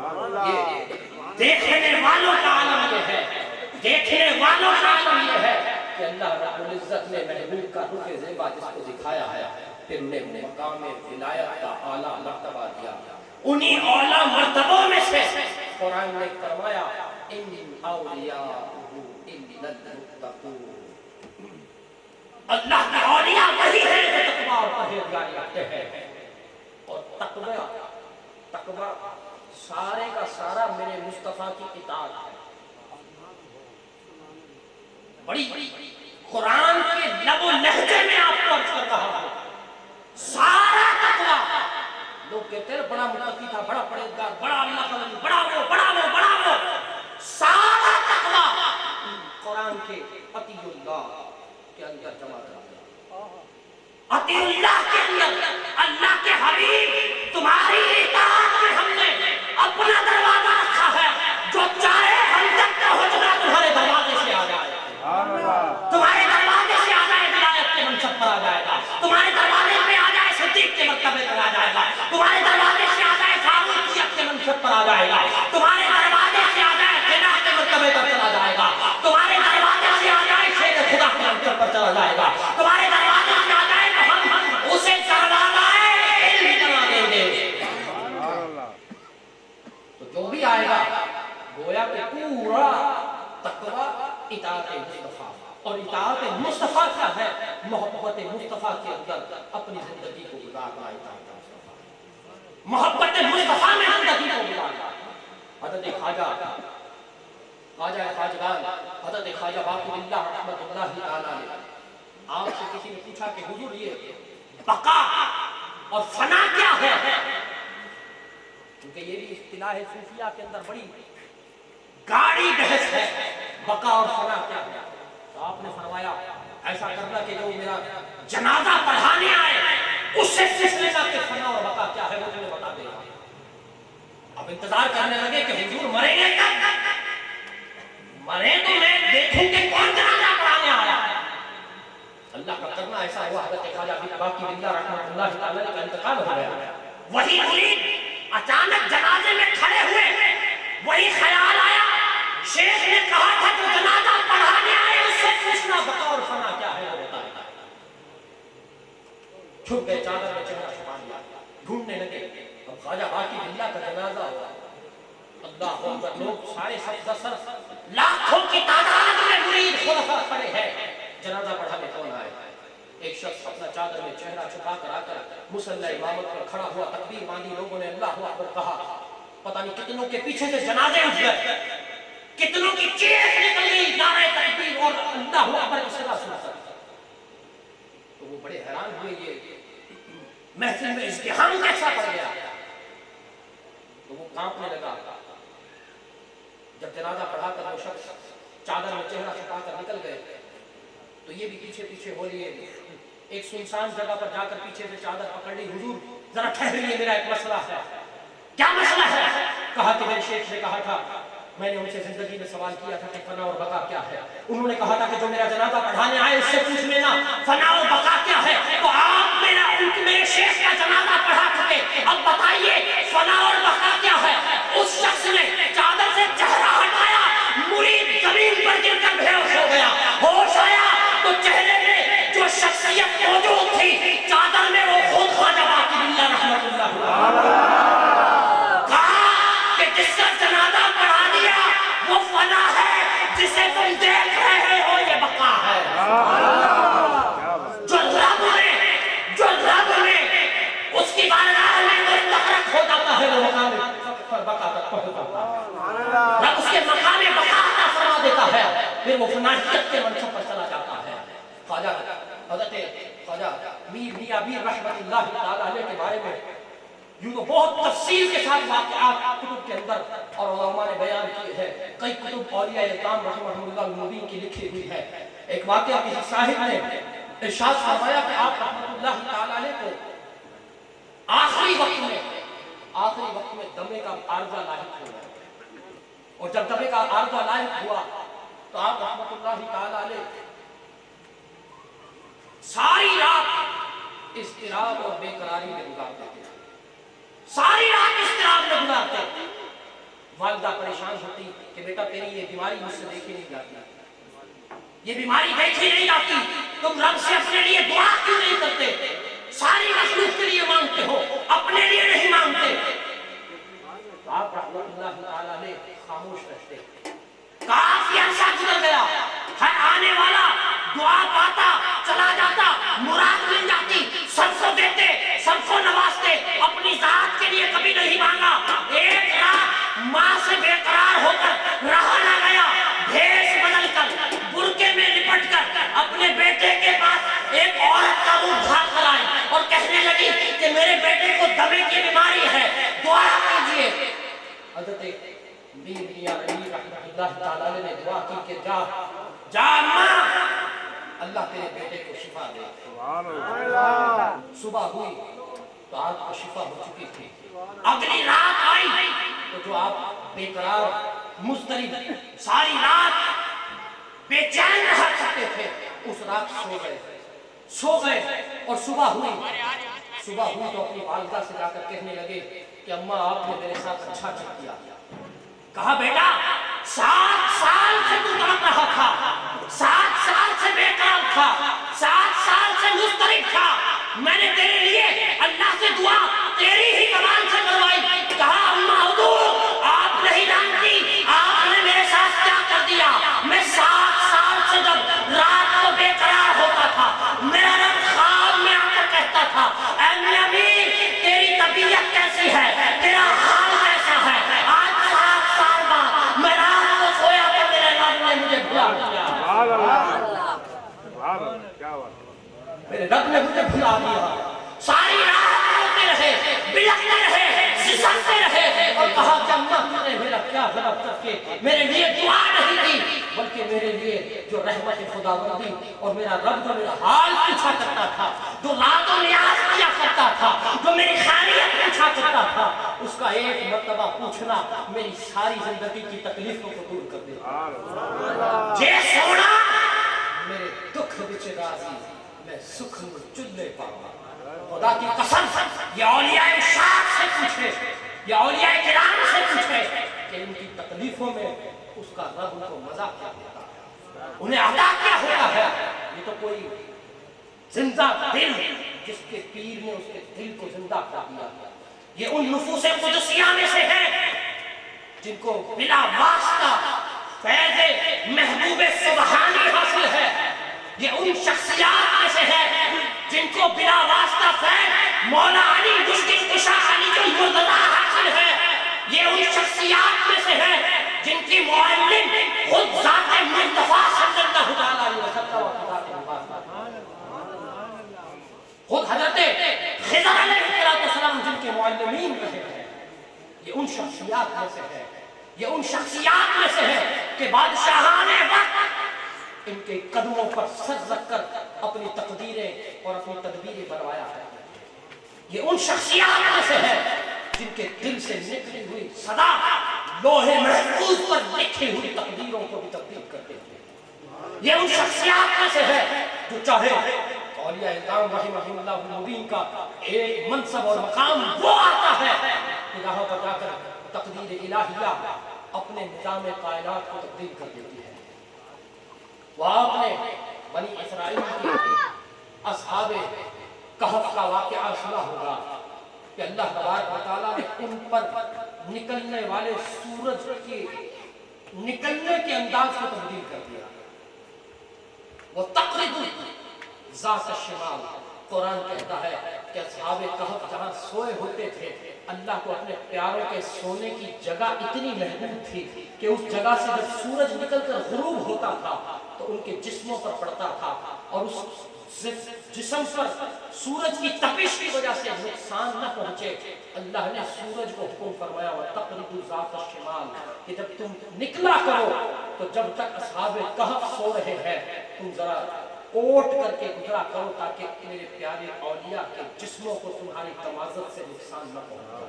یہ دیکھنے والوں کا عالم یہ ہے، دیکھنے والوں کا عالم یہ ہے کہ اللہ رب العزت نے محبوب کا رخ زیبا جس کو دکھایا ہے، پھر انہیں مقام ولایت کا اعلیٰ مرتبہ دیا۔ انہی اعلیٰ مرتبوں میں سے قرآن نے فرمایا ان اولیاء الا المتقون، اللہ کے اولیاء وہی ہیں جو تقویٰ اور پرہیزگاری رکھتے ہیں۔ اور تقویٰ سارے کا سارا میرے مصطفیٰ کی اطاعت ہے۔ بڑی قرآن کے لب و لہجے میں آپ کو عرض کر رہا ہوں، سارا تقویٰ، لوگ کہتے ہیں بڑا متقی تھا، بڑا پرہیزگار، بڑا اللہ کا ولی، بڑا وہ بڑا وہ بڑا وہ، سارا تقویٰ قرآن کے اطیع اللہ کے اندر جمع کر دیا۔ اطیع اللہ کے اندر اللہ کے حبیب تمہاری اطاعت میں ہم نے اپنا دروازہ رکھا ہے، جو چاہے ہم تک پہنچنا تمہارے دروازے سے آ جائے، تمہارے دروازے سے آ جائے ولایت کے منصب پر آ جائے گا، تمہارے دروازے پہ آ جائے صدیق کے مرتبے پر آ جائے گا، تمہارے دروازے سے آ جائے فاروقیت کے منصب پر آ جائے گا، تمہارے دروازے سے آ جائے غنا کے مرتبے پر چلا جائے گا، تمہارے دروازے سے آ جائے شیر خدا کے منصب پر چلا جائے گا، تمہارے دروازے سے آ جائے تو ہم اسے دروازہ علم بنا دیں گے۔ تو جو بھی آئے گا گویا کہ پورا تقویٰ اطاعت مصطفیٰ، اور اطاعت مصطفیٰ کیا ہے؟ محبت مصطفیٰ کے اندر اپنی زندگی کو گزارنا، اطاعت مصطفیٰ، محبت مصطفیٰ میں زندگی کو گزارنا۔ حضرت خواجگان حضرت خواجہ باقی اللہ رحمت اللہ تعالیٰ نے آپ سے کسی نے پوچھا کہ حضور یہ بقا اور فنا کیا ہے؟ کیونکہ یہ بھی اصطلاح صوفیہ کے اندر بڑی گاڑی بحث ہے، بقا اور فنا کیا ہے؟ تو آپ نے فرمایا ایسا کرنا کہ جو میرا جنازہ پڑھانے آئے اس سے پوچھ لینا کہ فنا اور بقا کیا ہے، وہ تمہیں بتا دے گا۔ اب انتظار کرنے لگے کہ حضور مریں گے کب؟ مرے تو میں دیکھوں کہ کون جنازہ پڑھانے آیا۔ اللہ کا کرنا ایسا ہوا، حضرت خواجہ باقی اللہ رحمت اللہ تعالیٰ کا انتقال ہو گیا۔ وہی مرید اچانک جنازے میں کھڑے ہوئے، وہی خیال آیا، شیخ نے کہا تھا جو جنازہ پڑھانے آئے اس سے پوچھنا بقا اور فنا کیا ہے، وہ بتائے۔ چھپ گئے، چادر میں چہرہ چھپا لیا، ڈھونڈنے لگے۔ اب خواجہ باقی اللہ کا جنازہ ہوا، اللہ اکبر، لوگ سارے سب لاکھوں کی تعداد میں مرید خلفاء کھڑے ہیں، جنازہ پڑھانے کون آئے؟ ایک شخص اپنا چادر میں چہرہ چھپا کر آ کر مصلی امامت پر کھڑا ہوا، تکبیر باندھی، لوگوں نے اللہ اکبر کہا، پتہ نہیں کتنوں کے پیچھے سے جنازے اٹھ گئے، کتنوں کی چیخ نکل گئی، نعرہ تکبیر اور اللہ اکبر کی صدا سنا کر۔ تو وہ بڑے حیران ہوئے، یہ محفل میں ازدحام کیسا پڑ گیا؟ تو وہ کانپنے لگا۔ جب جنازہ پڑھا کر وہ شخص چادر میں چہرہ چھپا کر نکل گئے تو یہ بھی پیچھے پیچھے ہو لیے، ایک سنسان جگہ پر جا کر پیچھے سے چادر پکڑ لی، حضور ذرا ٹھہریے، میرا ایک مسئلہ ہے۔ کیا مسئلہ ہے؟ کہا کہ میرے شیخ نے کہا تھا، میں نے ان سے زندگی میں سوال کیا تھا کہ فنا اور بقا کیا ہے، انہوں نے کہا تھا کہ جو میرا جنازہ پڑھانے آئے اس سے پوچھ لینا فنا اور بقا کیا ہے۔ تو آپ میرے شیخ کا جنازہ پڑھا چکے، اب بتائیے فنا اور بقا کیا ہے؟ اس شخص نے چادر سے چہرہ ہٹایا، مرید زمین پر گر کر بے ہوش ہو گیا، ہوش آیا تو چہرے میں جو شخصیت موجود تھی چادر میں وہ خود خواجہ باقی اللہ رحمت اللہ کہا کہ جس کا جنازہ پڑھا دیا وہ فنا ہے، جسے تم دیکھ رہے ہو یہ بقا ہے۔ جو رب نے اس کی بارگاہ میں مستحق ہو جاتا ہے وہ مقام بقا تک پہنچ جاتا ہے، رب اس کے مقام بقا عطا فرما دیتا ہے، پھر وہ فنائیت کے منصب پر چلا جاتا ہے۔ خواجہ حضرت خواجہ میاں میر رحمت اللہ تعالیٰ علیہ کے بارے میں یوں تو بہت تفصیل کے ساتھ واقعات کتب کے اندر اور علماء نے بیان کیے ہیں، کئی کتب اولیاء اکرام رحمہ اللہ المبین کی لکھی ہوئی ہے۔ ایک واقعہ کسی صاحب نے ارشاد فرمایا کہ آپ رحمت اللہ تعالیٰ علیہ کو آخری وقت میں دمے کا عارضہ لاحق ہوا، اور جب دمے کا عارضہ لاحق ہوا تو آپ رحمت اللہ تعالیٰ علیہ ساری رات اضطراب اور بے قراری میں گزارتے تھے، ساری رات اضطراب میں گزارتے، پریشان ہوتی کہ بیٹا تیری یہ بیماری مجھ سے دیکھی نہیں جاتی، یہ بیماری دیکھی نہیں جاتی، تم رب سے اپنے لیے دعا کیوں نہیں کرتے؟ ساری مخلوق کے لیے مانگتے ہو، اپنے لیے نہیں مانگتے۔ آپ رحمت اللہ تعالیٰ نے خاموش رہتے، کافی عرصہ گزر گیا، ہر آنے والا دعا پاتا چلا جاتا، مراد مل جاتی، سب کو دیتے، سب کو نوازتے، اپنی ذات کے لیے کبھی نہیں مانگا۔ ایک رات ماں سے بے قرار ہو کر رہا نہ گیا، بھیس بدل کر برقعے میں لپٹ کر اپنے بیٹے کے پاس ایک عورت کا منہ ڈھانپ کر آئی اور کہنے لگی کہ میرے بیٹے کو دمے کی بیماری ہے، دعا کیجیے۔ حضرت میاں علی رحمۃ اللہ تعالی نے دعا کی کہ جا ماں، اللہ تیرے بیٹے کو شفا دے۔ صبح ہوئی تو آپ کو شفا ہو چکی تھی، اگلی رات آئی تو جو آپ بے قرار مضطرب ساری رات بے چین رہا کرتے تھے، اس رات سو گئے اور صبح ہوئی تو اپنی والدہ سے جا کر کہنے لگے کہ اماں آپ نے میرے ساتھ اچھا کیا۔ کہا بیٹا 7 سال سے تو تڑپ رہا تھا، 7 سال سے بے قرار تھا، 7 سال سے مضطرب تھا، میں نے تیرے لیے اللہ سے دعا تیری ہی زبان سے کروائی۔ کہا اماں حضور آپ نہیں جانتی آپ نے میرے ساتھ کیا کر دیا۔ میں 7 سال سے جب رات کو بے قرار ہوتا تھا، میرا رب خواب میں آ کر کہتا تھا اے میاں تیری طبیعت کیسی ہے، تیرا حال کیسا ہے۔ آج 7 سال بعد میں رات کو سویا تو میرے رب نے مجھے بھلا دیا، میرے رب نے مجھے بھلا دیا۔ ساری رات روتے رہے، بلکتے رہے، سسکتے رہے اور کہا کہ اماں تم نے میرا کیا غلط کر کے میرے لیے دعا نہیں کی، بلکہ میرے لیے جو رحمت خداوندی اور میرا رب جو میرا حال پوچھا کرتا تھا، جو رات و نیاز کیا کرتا تھا، جو میری خیریت پوچھا کرتا تھا، اس کا ایک مرتبہ پوچھنا میری ساری زندگی کی تکلیفوں کو دور کر دے۔ جے سونا میرے دکھ بچ راضی، میں سکھ چلے پاؤں۔ خدا کی قسم یہ اولیاء شاک سے پوچھے، یہ اولیاء کرام سے پوچھے کہ ان کی تکلیفوں میں اس کا رب ان کو مزہ کیا دیتا ہے، انہیں عطا کیا ہوتا ہے۔ یہ تو کوئی زندہ دل جس کے پیر نے اس کے دل کو زندہ کر دیا، یہ ان نفوس قدسیہ میں سے ہے جن کو بلا واسطہ فیض محبوب سبحانی حاصل ہے، یہ ان شخصیات میں سے ہے جن کو بلا واسطہ فیض مولا علی مشکل کشا علی المرتضیٰ حاصل ہے، یہ ان شخصیات میں سے ہے جن کی معلم خود ذات مصطفیٰ صلی اللہ علیہ وسلم، خود حضرت خضر علیہ السلام جن کے معلمین رہے ہیں، یہ ان شخصیات میں سے ہے، یہ ان شخصیات میں سے ہے کہ بادشاہان وقت ان کے قدموں پر سر رکھ کر اپنی تقدیریں اور اپنی تدبیریں بنوایا ہے۔ یہ ان شخصیات میں سے ہے جن کے دل سے نکلی ہوئی صدا لوہے محفوظ پر لکھی ہوئی تقدیروں کو بھی تبدیل کرتے ہیں۔ یہ ان شخصیات میں سے ہے جو چاہے اولیاء اکرام رحمہ اللہ المبین کا ایک منصب اور مقام وہ آتا ہے کہ جہاں پر جا کر تقدیر الہیہ اپنے نظام کائنات کو تبدیل کر دیتی ہے۔ وہ آپ نے بنی اسرائیل کی اصحاب کہف کا واقعہ سنا ہوگا کہ اللہ تبارک و تعالیٰ نے ان پر نکلنے والے سورج کے نکلنے کے انداز کو تبدیل کر دیا۔ وہ تقرب ذات الشمال، قرآن کہتا ہے کہ اصحاب کہف جہاں سوئے ہوتے تھے، اللہ کو اپنے پیاروں کے سونے کی جگہ اتنی محبوب تھی کہ اس جگہ سے جب سورج نکل کر غروب ہوتا تھا تو ان کے جسموں پر پڑتا تھا اور اس جسم پر سورج کی تپش کی وجہ سے نقصان نہ پہنچے۔ اللہ نے سورج کو حکم فرمایا وَتَقْرِضُ ذَاتَ الشِّمَالِ کہ جب تم نکلا کرو تو جب تک اصحاب کہف سو رہے ہیں تم ذرا کوٹ کر کے گزرا کرو تاکہ میرے پیارے اولیاء کے جسموں کو تمہاری تمازت سے نقصان نہ پہنچے۔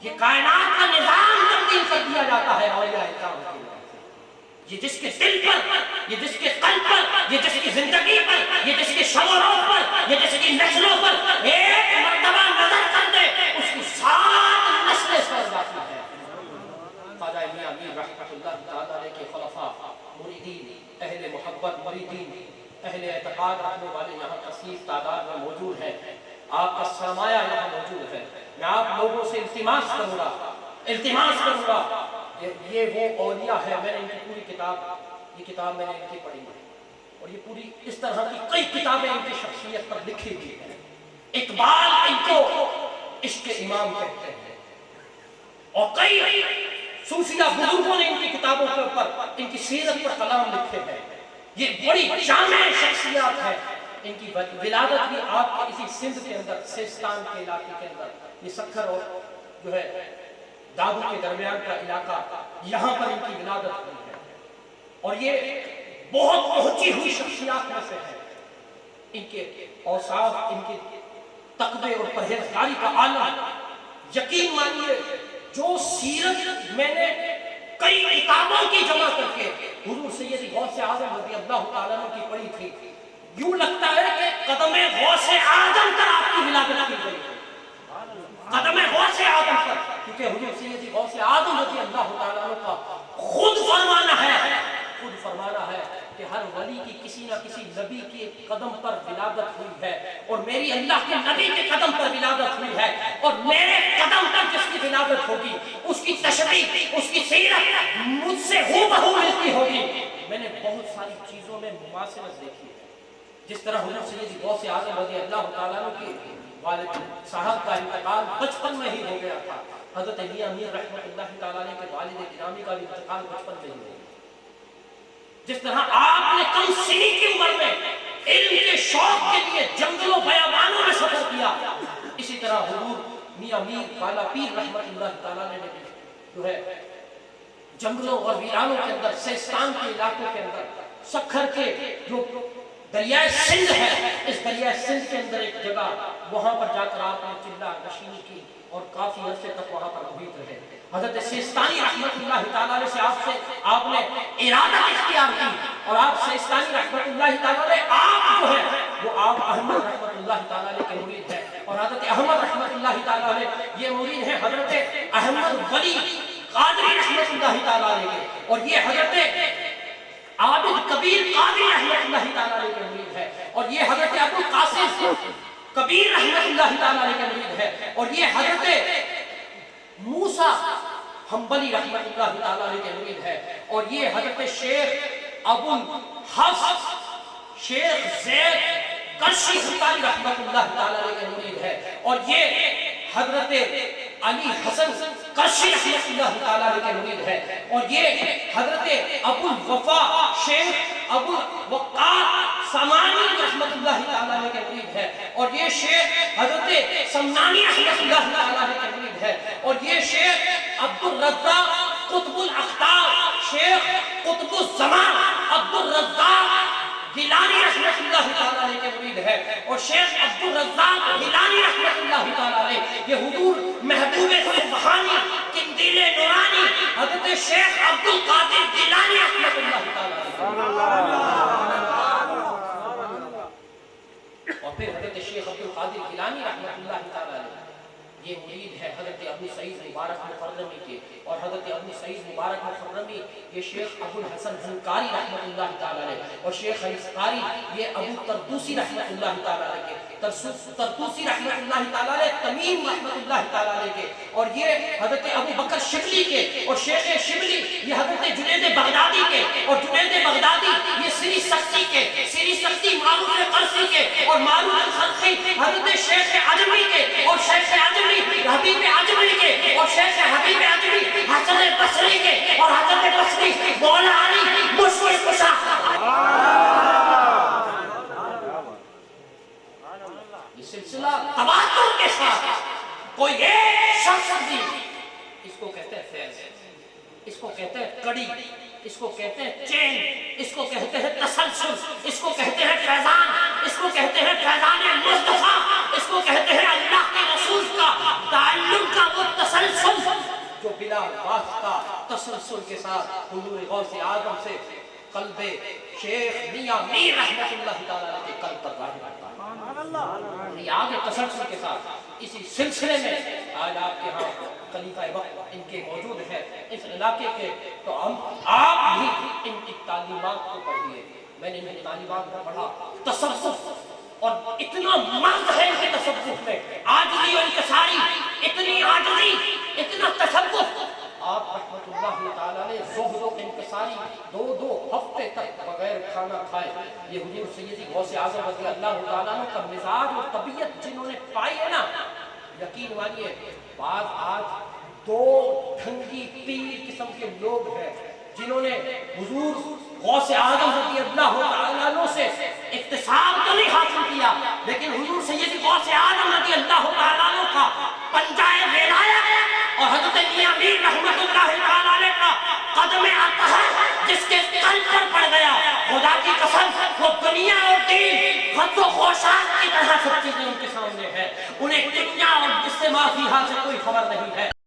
یہ کائنات کا نظام تبدیل کر دیا جاتا ہے اولیاء اکرام کی وجہ سے۔ یہ جس کے دل پر، یہ جس کے قلب پر، یہ جس کی زندگی پر، یہ جس کے شب و روز پر، یہ جس کی نسلوں پر ایک مرتبہ نظر کر دے اس کی 7 نسلیں سر جاتی ہے۔ مریدین اہل اعتقاد رکھنے والے یہاں کثیر تعداد میں موجود ہیں، آپ کا سرمایہ یہاں موجود ہے، میں آپ لوگوں سے التماس کروں گا یہ وہ اولیاء ہے، میں نے ان کی پوری کتاب، یہ کتاب میں نے ان کی پڑھی ہے، اور یہ پوری اس طرح کی کئی کتابیں ان کی شخصیت پر لکھی ہوئی ہیں۔ اقبال ان کو عشق امام کہتے ہیں، اور کئی صوفیہ بزرگوں نے ان کی کتابوں کے اوپر، ان کی سیرت پر کلام لکھے ہیں۔ یہ بڑی جامع شخصیات ہے، ان کی ولادت بھی آپ کے اسی سندھ کے اندر، سیستان کے علاقے کے اندر، یہ سکھر اور جو ہے دادو کے درمیان کا علاقہ، یہاں پر ان کی ولادت ہوئی ہے، اور یہ بہت پہنچی ہوئی شخصیات میں سے ہے۔ ان کے اوصاف، ان کے تقوی اور پرہیزگاری کا عالم، یقین مانیے جو سیرت میں نے کئی کتابوں کی جمع کر کے حضور سید غوث اعظم رضی اللہ تعالیٰ عنہ کی پڑھی تھی، یوں لگتا ہے کہ قدم غوث اعظم پر آپ کی ولادت کی گئی، قدم غوث اعظم پر، کیونکہ حضور سید غوث اعظم رضی اللہ تعالیٰ عنہ کا خود فرمانا ہے کہ ہر ولی کی کسی نہ کسی نبی کے قدم پر ولادت ہوئی ہے، اور میری اللہ کے نبی کے قدم پر ولادت ہوئی ہے، اور میرے قدم پر جس کی ولادت ہوگی اس کی تشریح، اس کی سیرت مجھ سے ہو بہو ملتی ہوگی۔ میں نے بہت ساری چیزوں میں مماثلت دیکھی ہے، جس طرح حضور سید غوث اعظم رضی اللہ تعالیٰ عنہ کی والد صاحب کا انتقال بچپن میں ہی ہو گیا تھا، حضرت علی امیر رحمۃ اللہ تعالیٰ عنہ کے والد گرامی کا بھی انتقال بچپن میں ہی ہو گیا۔ جس طرح آپ نے کم سنی کی عمر میں علم کے شوق کے لیے جنگلوں بیابانوں میں سفر کیا، اسی طرح حضور میاں میر بالا پیر رحمۃ اللہ تعالیٰ نے بھی جو ہے جنگلوں اور ویرانوں کے اندر، سیستان کے علاقوں کے اندر، سکھر کے جو دریائے سندھ ہے، اس دریائے سندھ کے اندر ایک جگہ، وہاں پر جا کر آپ نے چلہ نشینی کی اور کافی عرصے تک وہاں پر محیط رہے۔ حضرت سیستانی رحمت اللہ تعالیٰ علیہ سے آپ نے ارادت اختیار کی، اور آپ سیستانی رحمت اللہ تعالیٰ علیہ آپ جو ہے وہ آپ احمد رحمت اللہ تعالیٰ علیہ کے مرید ہیں، اور حضرت احمد رحمت اللہ تعالیٰ علیہ یہ مرید ہیں حضرت احمد ولی قادری رحمت اللہ تعالیٰ علیہ کے، اور یہ حضرت عابد کبیر قادری رحمت اللہ تعالیٰ علیہ کے مرید ہے، اور یہ حضرت ابو القاسم کبیر رحمت اللہ تعالیٰ علیہ کے مرید ہے، اور یہ حضرت موسیٰ حنبلی رحمت اللہ تعالیٰ علیہ کے مرید ہے، اور یہ حضرت شیخ ابو الحفظ شیخ زید کرشی حنبلی رحمت اللہ تعالیٰ علیہ کے مرید ہے، اور یہ حضرت علی حسن کرشی رحمت اللہ تعالیٰ علیہ کے مرید ہے، اور یہ حضرت ابو الوفا شیخ ابو الوقار سمانی رحمت اللہ تعالیٰ علیہ کے مرید ہے، اور یہ شیخ حضرت سمنانی رحمت اللہ تعالیٰ علیہ کے مرید ہے، اور یہ شیخ عبد الرزاق قطب الاختار شیخ قطب الزمان عبد الرزاق گیلانی رحمت اللہ تعالیٰ علیہ کے مرید ہے، اور شیخ عبد الرزاق گیلانی رحمت اللہ تعالیٰ علیہ یہ حضور محبوب سبحانی قندیل نورانی حضرت شیخ عبد القادر گیلانی رحمت اللہ تعالیٰ علیہ، اور پھر حضرت شیخ عبد القادر گیلانی رحمت اللہ تعالیٰ علیہ یہ مرید ہے حضرت ابو سعید مبارک مخرمی کے، اور حضرت ابو سعید مبارک مخرمی یہ شیخ ابو الحسن حنکاری رحمت اللہ تعالیٰ علیہ، اور شیخ حنکاری یہ ابو تردوسی رحمت اللہ تعالیٰ علیہ کے، تردوسی رحمت اللہ تعالیٰ علیہ تمیم رحمت اللہ تعالیٰ علیہ کے، اور یہ حضرت ابو بکر شبلی کے، اور شیخ شبلی یہ حضرت جنید بغدادی کے، اور جنید بغدادی یہ سری سختی کے، سری سختی معروف قرصی کے، اور معروف الخلقی حضرت شیخ عجمی کے، اور شیخ عجمی حبیب عجمی کے، اور شیخ حبیب عجمی حسن بصری کے، اور حسن بصری مولا علی مشکل کشا۔ یہ سلسلہ تواتر کے ساتھ کوئی ایک شخص بھی، اس کو کہتے ہیں فیض، اس کو کہتے ہیں کڑی، اس کو کہتے ہیں چین، اس کو کہتے ہیں تسلسل، اس کو کہتے ہیں فیضان، اس کو کہتے ہیں فیضان مصطفیٰ، اس کو کہتے ہیں اللہ کے رسول کا تعلق کا وہ تسلسل جو بلا واسطہ تسلسل کے ساتھ حضور غوث اعظم سے قلب شیخ میاں میر رحمت اللہ تعالیٰ علیہ کے قلب پر ظاہر ہوتا ہے۔ یہ آگے تسلسل کے ساتھ اسی سلسلے میں آج آپ کے ہاں خلیفہ وقت ان کے موجود ہیں اس علاقے کے، تو ہم آپ بھی ان کی تعلیمات کو پڑھیے، میں نے ان طالبان کو پڑھا تصوف اور اتنا مرض ہے ان کے تصوف میں، عاجزی اور انکساری، اتنی عاجزی، اتنا تصوف۔ آپ رحمت اللہ تعالیٰ نے زہد و انکساری 2 ہفتے تک بغیر کھانا کھائے۔ یہ حضور سیدی غوث اعظم رضی اللہ تعالیٰ عنہ کا مزاج اور طبیعت جنہوں نے پائی ہے نا، یقین مانیے بعض آج 2 ڈھنگی پیر قسم کے لوگ ہیں جنہوں نے حضور غوث اعظم رضی اللہ تعالیٰ عنہ سے اکتساب تو نہیں حاصل کیا، لیکن حضور سیدی غوث اعظم رضی اللہ تعالیٰ عنہ کا پنجائے ولایت اور حضرت میاں میر رحمت اللہ تعالیٰ علیہ کا قدم اطہر جس کے قلب پر پڑ گیا، خدا کی قسم وہ دنیا اور دین خط و خوشات کی طرح سب چیزیں ان کے سامنے ہیں، انہیں دنیا اور جس سے معافی حال سے کوئی خبر نہیں ہے۔